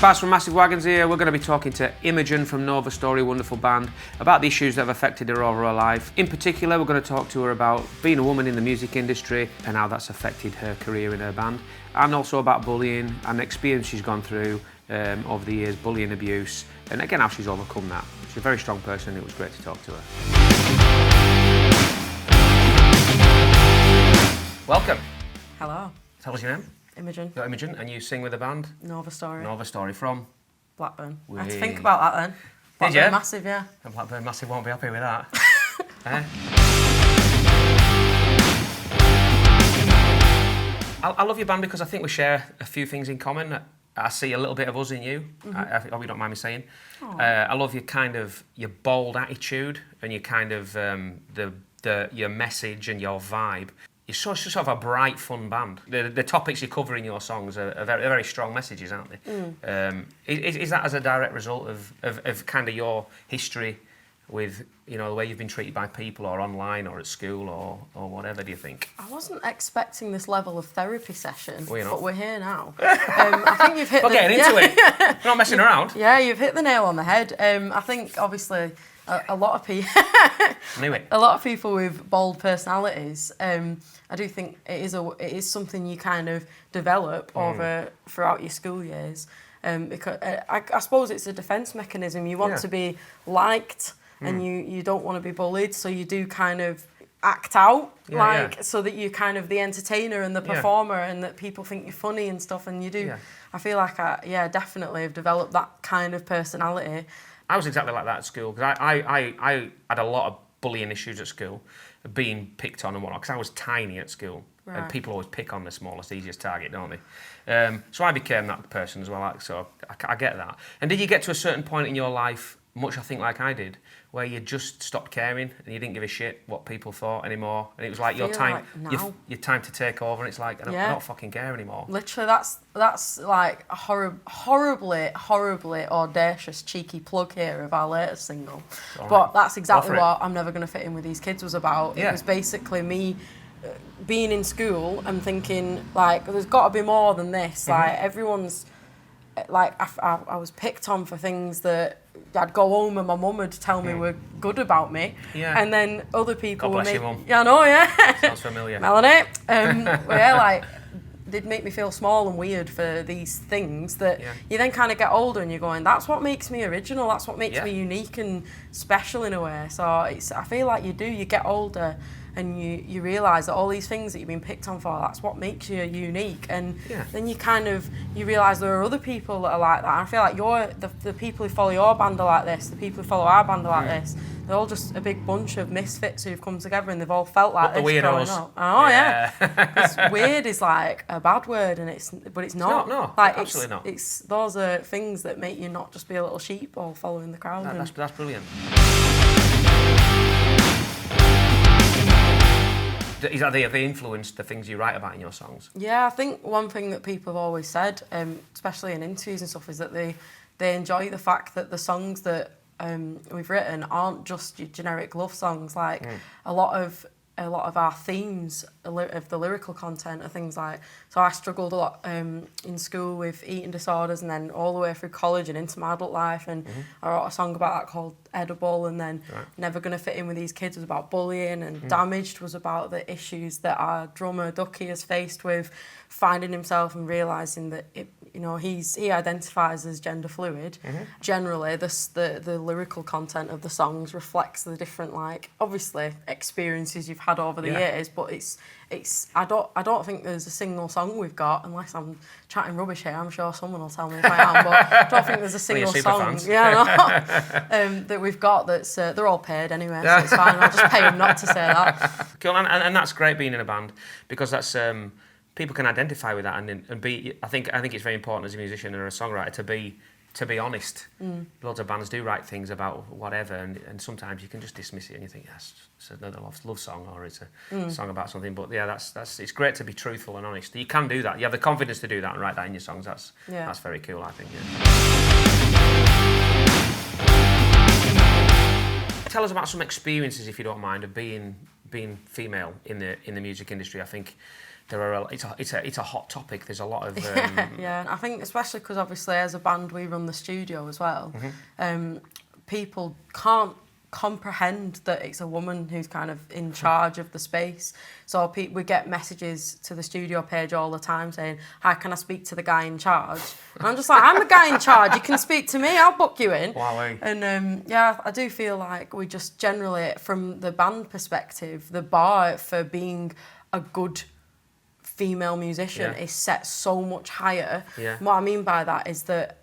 Baz from Massive Wagons here. We're going to be talking to Imogen from Novustory, wonderful band, about the issues that have affected her over her life. In particular, we're going to talk to her about being a woman in the music industry and how that's affected her career in her band, and also about bullying and the experience she's gone through over the years, bullying, abuse, and again how she's overcome that. She's a very strong person. It was great to talk to her. Welcome. Hello. Tell us your name. Imogen. You're Imogen, and you sing with the band? Novustory. Novustory from? Blackburn. I had to think about that then. Did you? Massive, yeah. And Blackburn Massive won't be happy with that. I love your band because I think we share a few things in common. I see a little bit of us in you. I hope you don't mind me saying. I love your bold attitude and your kind of your message and your vibe. You're sort of a bright, fun band. The topics you cover in your songs are very, very strong messages, aren't they? Is that as a direct result of kind of your history with, you know, the way you've been treated by people or online or at school or whatever, do you think? I wasn't expecting this level of therapy session, Well, but we're here now. I think you've hit We're getting into it. We're not messing around. Yeah, you've hit the nail on the head. I think, obviously, a lot of people... Knew it. A lot of people with bold personalities, I do think it is something you kind of develop throughout your school years. Because I suppose it's a defence mechanism. You want to be liked, and you don't want to be bullied, so you do kind of act out so that you're kind of the entertainer and the performer, and that people think you're funny and stuff. And you do. I feel like I definitely have developed that kind of personality. I was exactly like that at school because I had a lot of bullying issues at school, being picked on and whatnot, because I was tiny at school. Right. And people always pick on the smallest, easiest target, don't they? So I became that person as well, so I get that. And did you get to a certain point in your life, much I think like I did, where you just stopped caring and you didn't give a shit what people thought anymore, and it was like your time to take over, and it's like I don't fucking care anymore. Literally, that's like a horribly audacious, cheeky plug here of our latest single. But that's exactly what I'm Never Gonna Fit In With These Kids was about. It was basically me being in school and thinking, like, there's got to be more than this. Like, everyone's, like, I was picked on for things that I'd go home and my mum would tell me were good about me. Yeah. And then other people God bless your mum. Yeah, I know, yeah. Sounds familiar. Melanie. Like, they'd make me feel small and weird for these things that you then kind of get older and you're going, that's what makes me original, that's what makes me unique and special in a way. So I feel like you get older and you realise that all these things that you've been picked on for, that's what makes you unique. And then you realise there are other people that are like that. And I feel like the people who follow your band are like this, the people who follow our band are like this. They're all just a big bunch of misfits who've come together and they've all felt like this growing up. Oh yeah. Because weird is like a bad word, and it's not. No, like, absolutely not. Those are things that make you not just be a little sheep all following the crowd. That's brilliant. Is that they influenced the things you write about in your songs? Yeah, I think one thing that people have always said, especially in interviews and stuff, is that they enjoy the fact that the songs that we've written aren't just your generic love songs. Like a lot of our themes of the lyrical content are things like, so I struggled a lot in school with eating disorders, and then all the way through college and into my adult life, and I wrote a song about that called Edible, and then Never Gonna Fit In With These Kids was about bullying, and Damaged was about the issues that our drummer Ducky has faced with finding himself and realising that he identifies as gender fluid. Generally, the lyrical content of the songs reflects the different, like, obviously experiences you've had over the years, but it's I don't think there's a single song we've got, unless I'm chatting rubbish here. I'm sure someone will tell me if I am, but I don't think there's a single song that we've got that's they're all paid anyway, so it's fine. I'll just pay them not to say that. Cool, and that's great being in a band, because that's people can identify with that and be. I think it's very important as a musician and a songwriter to be honest. Loads of bands do write things about whatever, and sometimes you can just dismiss it and you think, yes, it's another love song, or it's a song about something. But yeah, that's it's great to be truthful and honest. You can do that. You have the confidence to do that and write that in your songs. That's very cool, I think. Yeah. Tell us about some experiences, if you don't mind, of being female in the music industry. I think it's a hot topic. There's a lot of yeah. I think especially because obviously as a band we run the studio as well. People can't comprehend that it's a woman who's kind of in charge of the space. So we get messages to the studio page all the time saying, "Hi, can I speak to the guy in charge?" And I'm just like, "I'm the guy in charge. You can speak to me. I'll book you in." Wow. And yeah, I do feel like we just generally, from the band perspective, the bar for being a good female musician is set so much higher. What I mean by that is that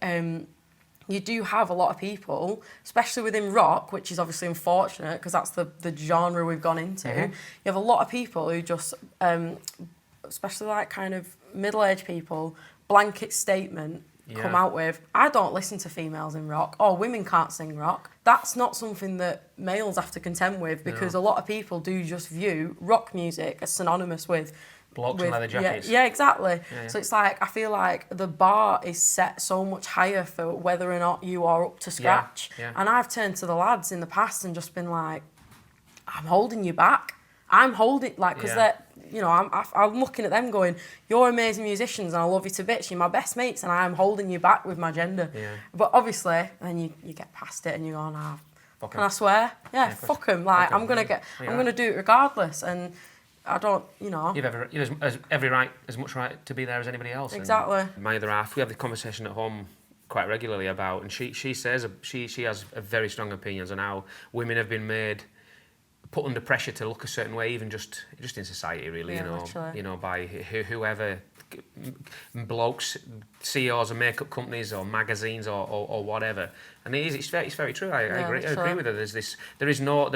you do have a lot of people, especially within rock, which is obviously unfortunate because that's the genre we've gone into. You have a lot of people who just, especially like kind of middle-aged people, blanket statement come out with, "I don't listen to females in rock," or "Women can't sing rock." That's not something that males have to contend with because a lot of people do just view rock music as synonymous with blokes in leather jackets. Yeah, exactly. So it's like, I feel like the bar is set so much higher for whether or not you are up to scratch. And I've turned to the lads in the past and just been like, "I'm holding you back. I'm holding," like, because they're, you know, I'm looking at them going, "You're amazing musicians and I love you to bits. You're my best mates and I'm holding you back with my gender." But obviously, then you get past it and you go, "Nah, and I swear, fuck them. Like, I'm gonna do it regardless." And I don't, you know. You've every right, as much right to be there as anybody else. Exactly. And my other half, we have the conversation at home quite regularly about, and she says she has a very strong opinions on how women have been put under pressure to look a certain way, even just in society, really. Literally. You know, by whoever, blokes, CEOs of makeup companies or magazines or whatever. And it's very true. I agree with her. There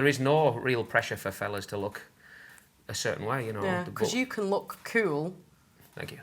is no real pressure for fellas to look a certain way, you know. Yeah, because you can look cool. Thank you.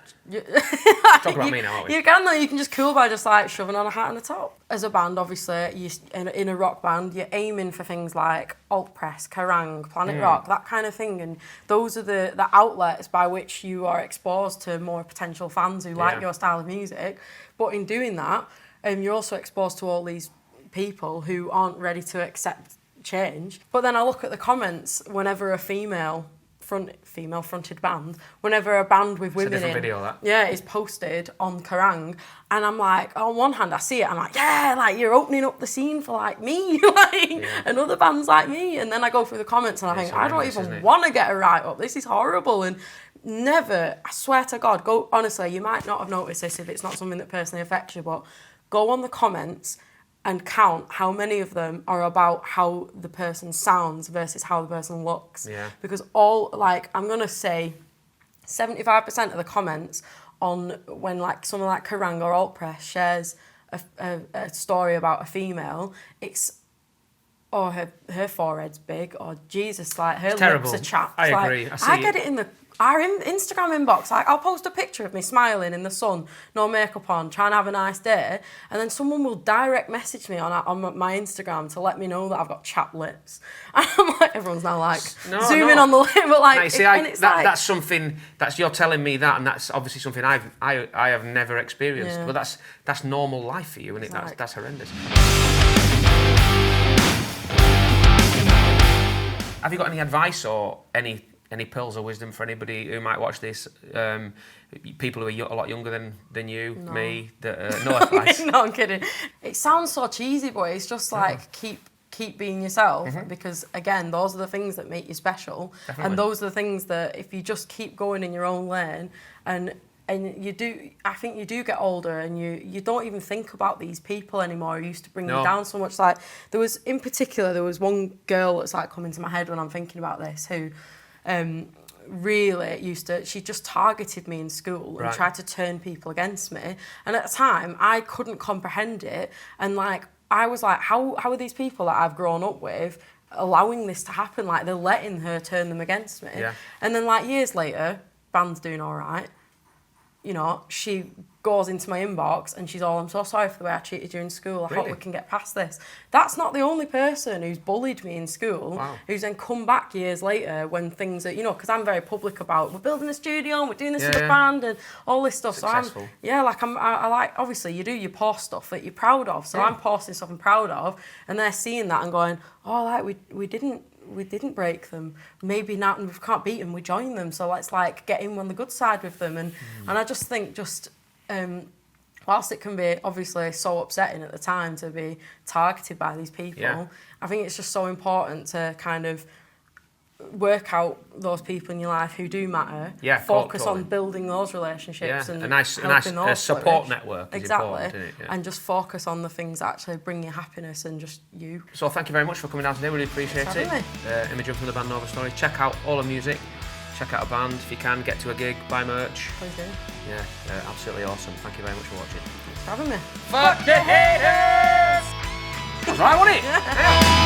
Talk about me now, aren't we? You can, though. You can just cool by just like shoving on a hat and a top. As a band, obviously, in a rock band, you're aiming for things like alt press, Kerrang, Planet Rock, that kind of thing, and those are the outlets by which you are exposed to more potential fans who like your style of music. But in doing that, you're also exposed to all these people who aren't ready to accept change. But then I look at the comments whenever a female-fronted band, whenever a band with women in, video, that. Is posted on Kerrang, and I'm like, on one hand I see it, I'm like, yeah, like you're opening up the scene for like me, and other bands like me, and then I go through the comments and I think, I don't even want to get a write-up, this is horrible. And never, I swear to God, go, honestly, you might not have noticed this if it's not something that personally affects you, but go on the comments and count how many of them are about how the person sounds versus how the person looks. Because I'm going to say 75% of the comments on when like someone like Kerrang or Alt Press shares a story about a female, it's, oh, her forehead's big, or Jesus, like her lips are chapped. I agree. I get it in our Instagram inbox. Like, I'll post a picture of me smiling in the sun, no makeup on, trying to have a nice day, and then someone will direct message me on my Instagram to let me know that I've got chapped lips. And I'm like, everyone's now like zooming on the lip, but like, that's something that's you're telling me that, and that's obviously something I have never experienced. But that's normal life for you, and that's horrendous. Have you got any advice or any pearls of wisdom for anybody who might watch this? People who are a lot younger than you, me. No advice. No, I'm kidding. It sounds so cheesy, but it's just like keep being yourself, because again, those are the things that make you special. Definitely. And those are the things that if you just keep going in your own lane, and you do, I think you do get older and you don't even think about these people anymore who used to bring you down so much. Like there was one girl that's like coming to my head when I'm thinking about this, who really she just targeted me in school and tried to turn people against me. And at the time, I couldn't comprehend it. And like, I was like, how are these people that I've grown up with allowing this to happen? Like, they're letting her turn them against me. Yeah. And then like years later, band's doing all right. You know, she goes into my inbox and she's all, "I'm so sorry for the way I treated you in school. I hope we can get past this." That's not the only person who's bullied me in school, who's then come back years later when things are, you know, because I'm very public about, we're building a studio and we're doing this as a band and all this stuff. Successful. So I like, obviously you post stuff that you're proud of. So I'm posting stuff I'm proud of, and they're seeing that and going, "Oh, like we didn't we didn't break them. Maybe now we can't beat them, we join them. So let's like get in on the good side with them. And I just think whilst it can be obviously so upsetting at the time to be targeted by these people, I think it's just so important to kind of work out those people in your life who do matter. Yeah, focus totally. on building those relationships and a nice support network. Is important, isn't it? And just focus on the things that actually bring you happiness and just you. So thank you very much for coming down today. Really appreciate it. Imogen from the band Novustory. Check out all the music. Check out a band if you can. Get to a gig. Buy merch. Please do. Yeah, absolutely awesome. Thank you very much for watching. Thanks for having me. Fuck the haters! That's right, wasn't it? Yeah.